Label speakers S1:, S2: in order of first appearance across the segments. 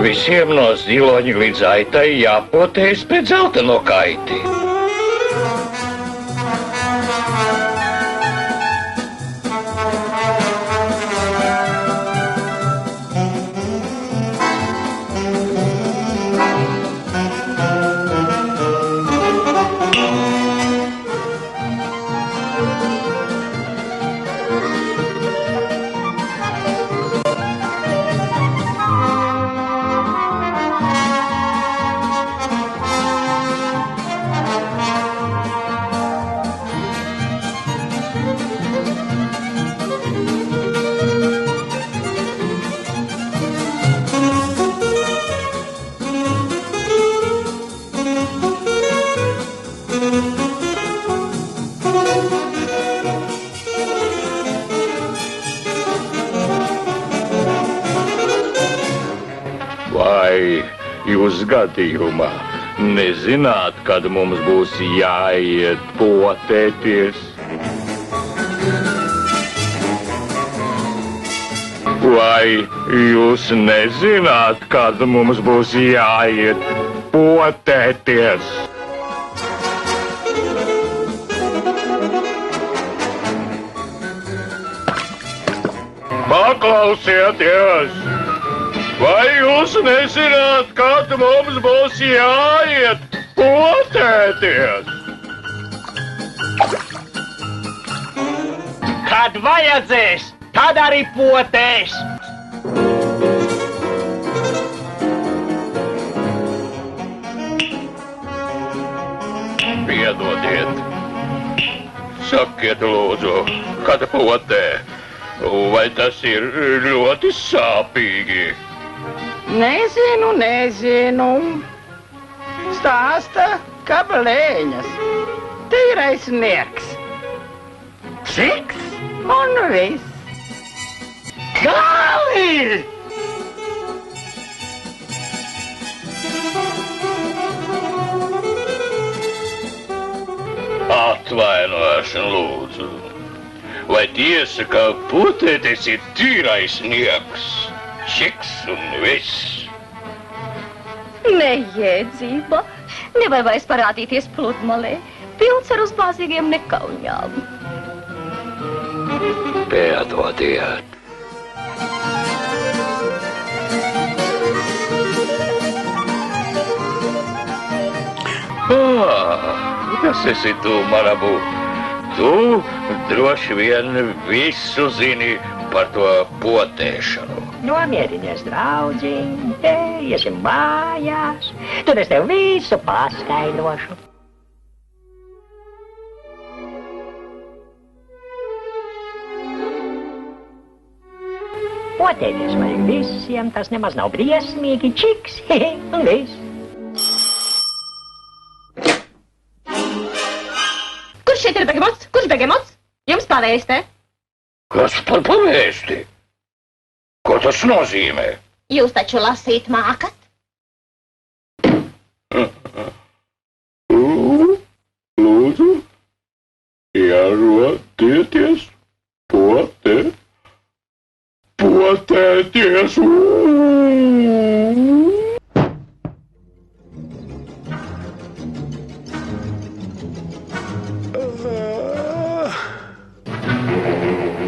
S1: Visiem no ziloņa līdz aitai jāpotējas pēc zelta no kaiti. Vai jūs gadījumā nezināt, kad mums būs jāiet potēties? Vai jūs nezināt, kad mums būs jāiet potēties? Paklausieties! Vai jūs nezināt, kad mums būs jāiet potēties?
S2: Kad vajadzēs, tad arī potēs.
S1: Piedodiet. Sakiet, lūdzu, kad potē? Vai tas ir ļoti sāpīgi?
S3: Nezinu. Stāsta, ka blēņas. Tīrais nierks. Čiks un viss.
S2: Gali!
S1: Atvainošanu, lūdzu. Vai tiesa, ka potēties ir tīrais nieks? Čiks un viss.
S4: Nejēdzība. Nevar vairs parādīties pludmalē. Pilns ar uzbāzīgiem nekauņām.
S1: Piedodiet. Kas esi tu, Marabu? Tu droši vien visu zini par to potēšanu.
S2: Nomierinies, draudziņ, te iesim mājās. Tur es tev visu paskaidrošu. Potēties vajag visiem, tas nemaz nav briesmīgi. Čiks, un viss.
S4: Kurš šeit ir begemots? Kurš begemots? Jums pavēsti.
S1: Kas par pavēsti? Ko tas nozīmē?
S4: Jūs taču lasīt mākat?
S1: Lūdzu, ierodieties, potēties.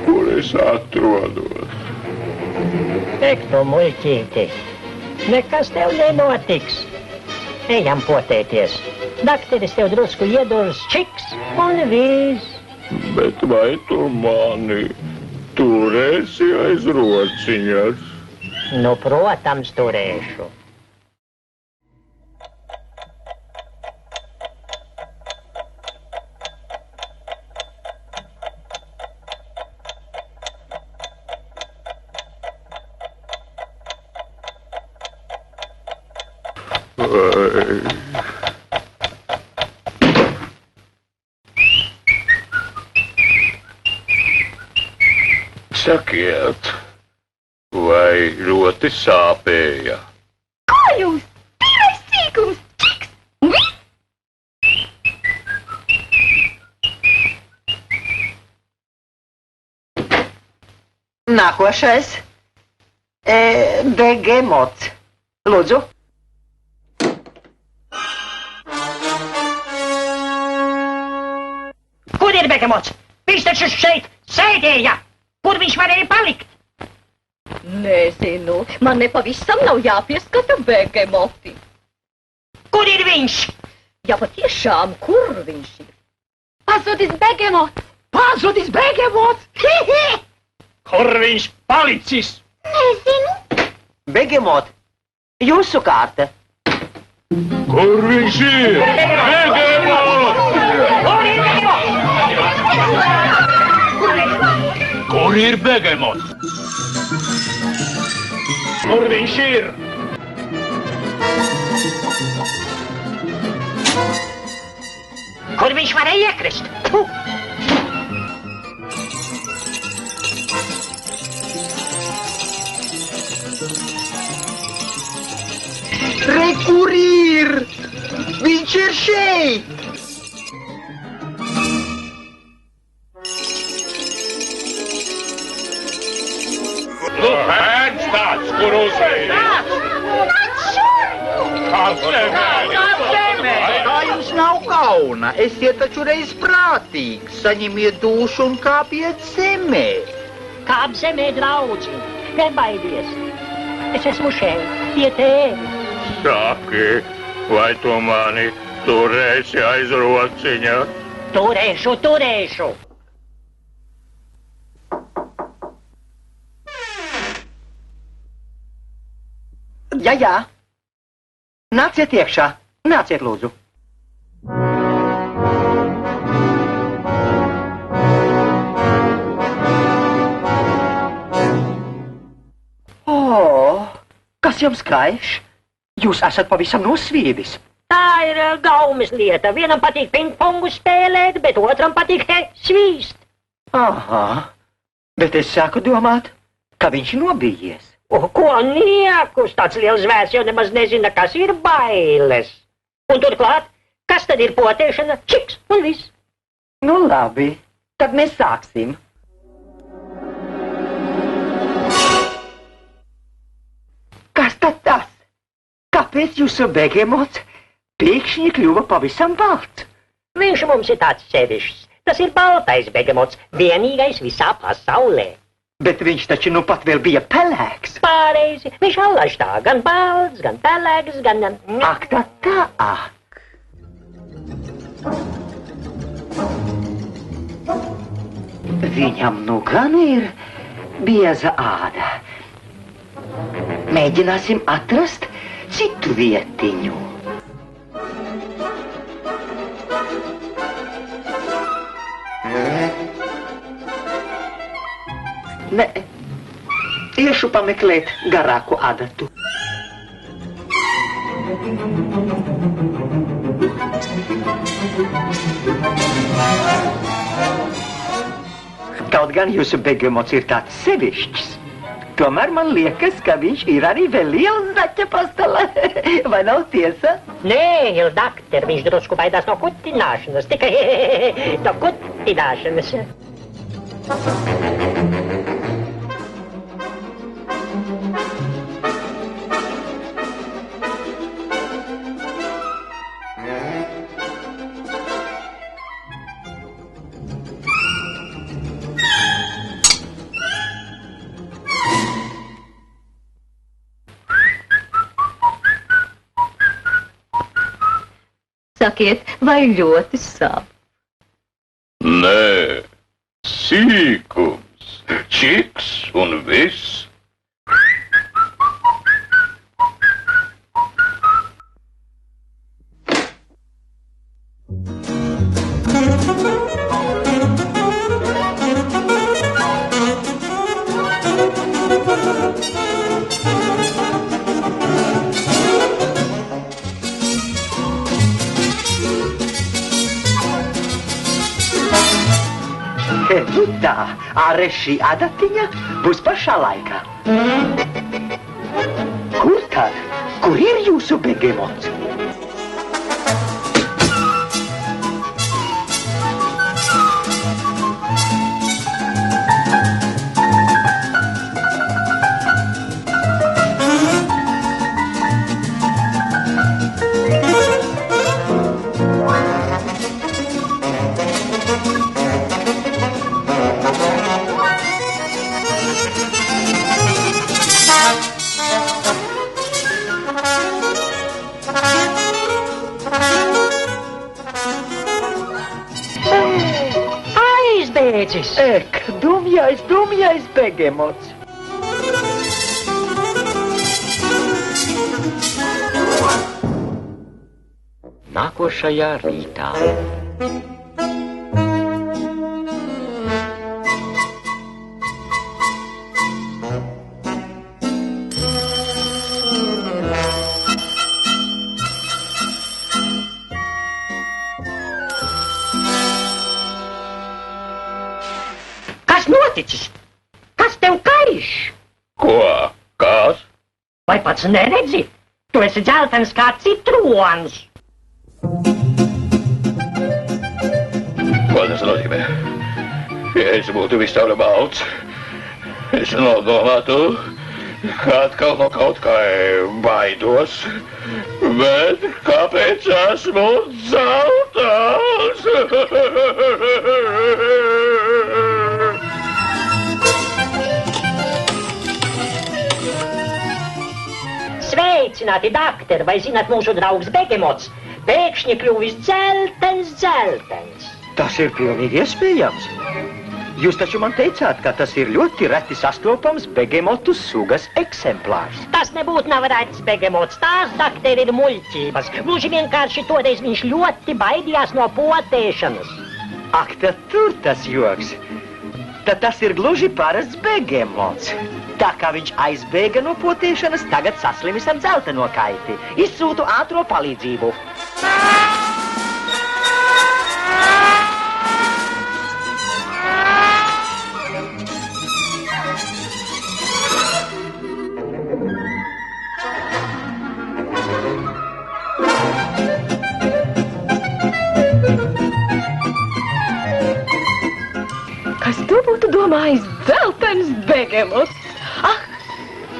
S1: Kur es atrodos?
S2: Tek tu, muļķīti. Nekas tev nenotiks. Ejam potēties. Dakteris tev drusku iedurs čiks un viss.
S1: Bet vai tu mani turēsi aiz rociņas?
S2: Nu, protams, turēšu.
S1: Sakiet, vai ļoti sāpēja?
S4: Ko jūs? Tīrais sīkums, čiks!
S3: Nākošais. Begemots.
S2: Lūdzu. Kur ir Begemots? Viņš taču šeit sēdēja! Kur viņš varēja palikt?
S4: Nezinu, man nepavisam nav jāpieskata Begemoti.
S2: Kur ir viņš?
S4: Ja patiešām, kur viņš ir? Pazudis Begemots!
S2: Pazudis Begemots!
S1: Kur viņš palicis?
S4: Nezinu.
S2: Begemot, jūsu kārta.
S1: Kur viņš ir? Begemot!
S2: Kur ir Begemots?
S1: Kur ir Begemots? Kur viņš ir?
S2: Kur viņš varēja iekrist?
S3: Re, kur ir? Viņš ir šeit!
S1: Nu, pēc tāds, kur uzveids! Kā zemē!
S3: Tā jums nav kauna. Esiet taču reiz prātīgi. Saņemiet dušu un kāpiet zemē.
S2: Kāp zemē, draudzi, nebaidies. Es esmu šeit, pie tevis.
S1: Saki, vai tu mani turēsi aiz rociņa?
S2: Turēšu, turēšu. Jā. Nāciet iekšā. Nāciet, lūdzu. Kas jums kaiš? Jūs esat pavisam nosvīvis. Tā ir gaumes lieta. Vienam patīk pingpongu spēlēt, bet otram patīk svīst. Aha, bet es sāku domāt, ka viņš nobijies. Ko niekus? Tāds liels zvērs jau nemaz nezina, kas ir bailes. Un turklāt, kas tad ir potēšana? Čiks un viss. Nu labi, tad mēs sāksim. Kas tad tas? Kāpēc jūsu Begemots pēkšņi kļuva pavisam balts? Viņš mums ir tāds sevišķs. Tas ir baltais Begemots, vienīgais visā pasaulē. Bet viņš taču nu pat vēl bija pelēks. Pareizi, viņš allaž tā, gan balts, gan pelēks, gan... Ak, tā, ak. Viņam nu gan ir bieza āda. Mēģināsim atrast citu vietiņu. Nē, iešu pameklēt garāku adatu. Kaut gan jūsu Begemots ir tāds sevišķs. Tomēr man liekas, ka viņš ir arī vēl liels zaķa pastalē. Vai nav tiesa? Nē, Hildakter, viņš drusku baidās no kutināšanas. Tikai no kutināšanas.
S4: Sakiet, vai ļoti sāp?
S1: Nē, sīkums, čiks un viss.
S2: Nu tā, arī šī adatiņa būs pašā laikā. Kur tad? Kur ir jūsu Begemots? pabeidzis. Ek, dumjais begemots. Nākošajā rītā. Kas noticis? Kas tev kaiš?
S1: Ko? Kas?
S2: Vai pats neredzi? Tu esi dzeltens kā citrons.
S1: Ko tas nozīmē? Ja es būtu viscaur balts, es nodomātu, ka atkal no kaut kā baidos, bet kāpēc esmu dzeltens?
S2: Sveicināti, dakteri, vai zināt mūsu draugs Begemots? Pēkšņi kļuvis dzeltens. Tas ir pilnīgi iespējams. Jūs taču man teicāt, ka tas ir ļoti reti sastopams Begemotu sugas eksemplārs. Tas nebūtu nav rets Begemots, tās dakteri ir muļķības. Gluži vienkārši toreiz viņš ļoti baidījās no potēšanas. Ak, tad tur tas joks. Tad tas ir gluži parasts Begemots. Tā kā viņš aizbēga no potēšanas, tagad saslimis ar dzelteno kaiti. Izsūtu ātro palīdzību.
S4: Kas tu būtu domājis dzeltens Begemots? Ah,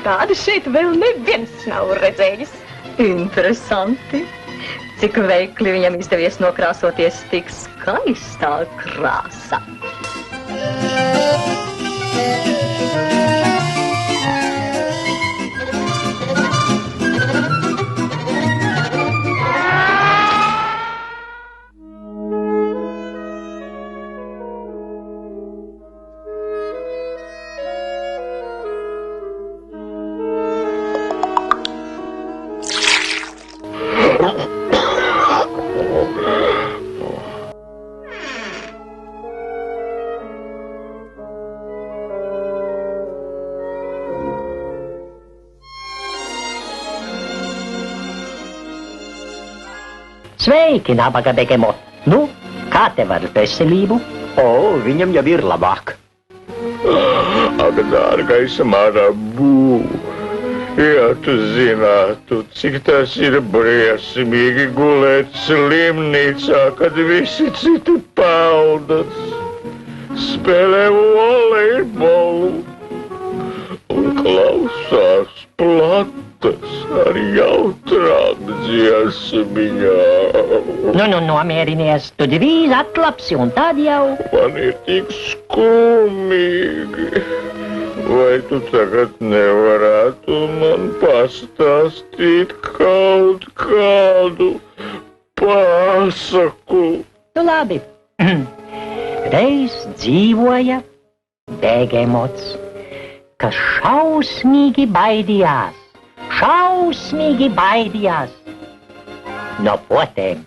S4: tādu šeit vēl neviens nav redzējis. Interesanti. Cik veikli viņam izdevies nokrāsoties tik skaistā krāsā. Sveiki, nabaga Begemot. Nu, kā tev ar veselību? O, viņam jau ir labāk.
S1: Ak, dārgais Marabu, ja tu zinātu, cik tas ir briesmīgi gulēt slimnīcā, kad visi citi peldas, spēlē volejbolu un klausās platas ar jautrām dziesmiņām.
S2: Nu, nomierinies, tu drīz atlapsi un tad jau...
S1: Man ir tik skumīgi. Vai tu tagad nevarētu man pastāstīt kaut kādu pasaku?
S2: Nu, labi. Reiz dzīvoja Begemots, kas šausmīgi baidījās no potēm.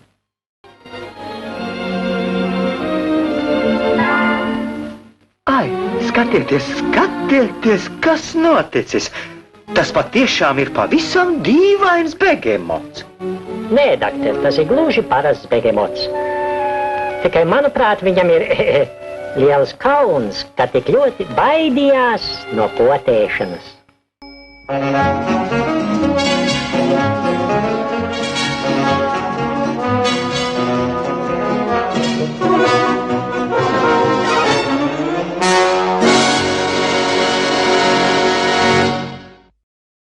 S2: Ai, skatieties, kas noticis. Tas patiešām ir pavisam dīvains Begemots. Nē, dakter, tas ir gluži parasts Begemots. Tikai, manuprāt, viņam ir liels kauns, ka tik ļoti baidījās no potēšanas.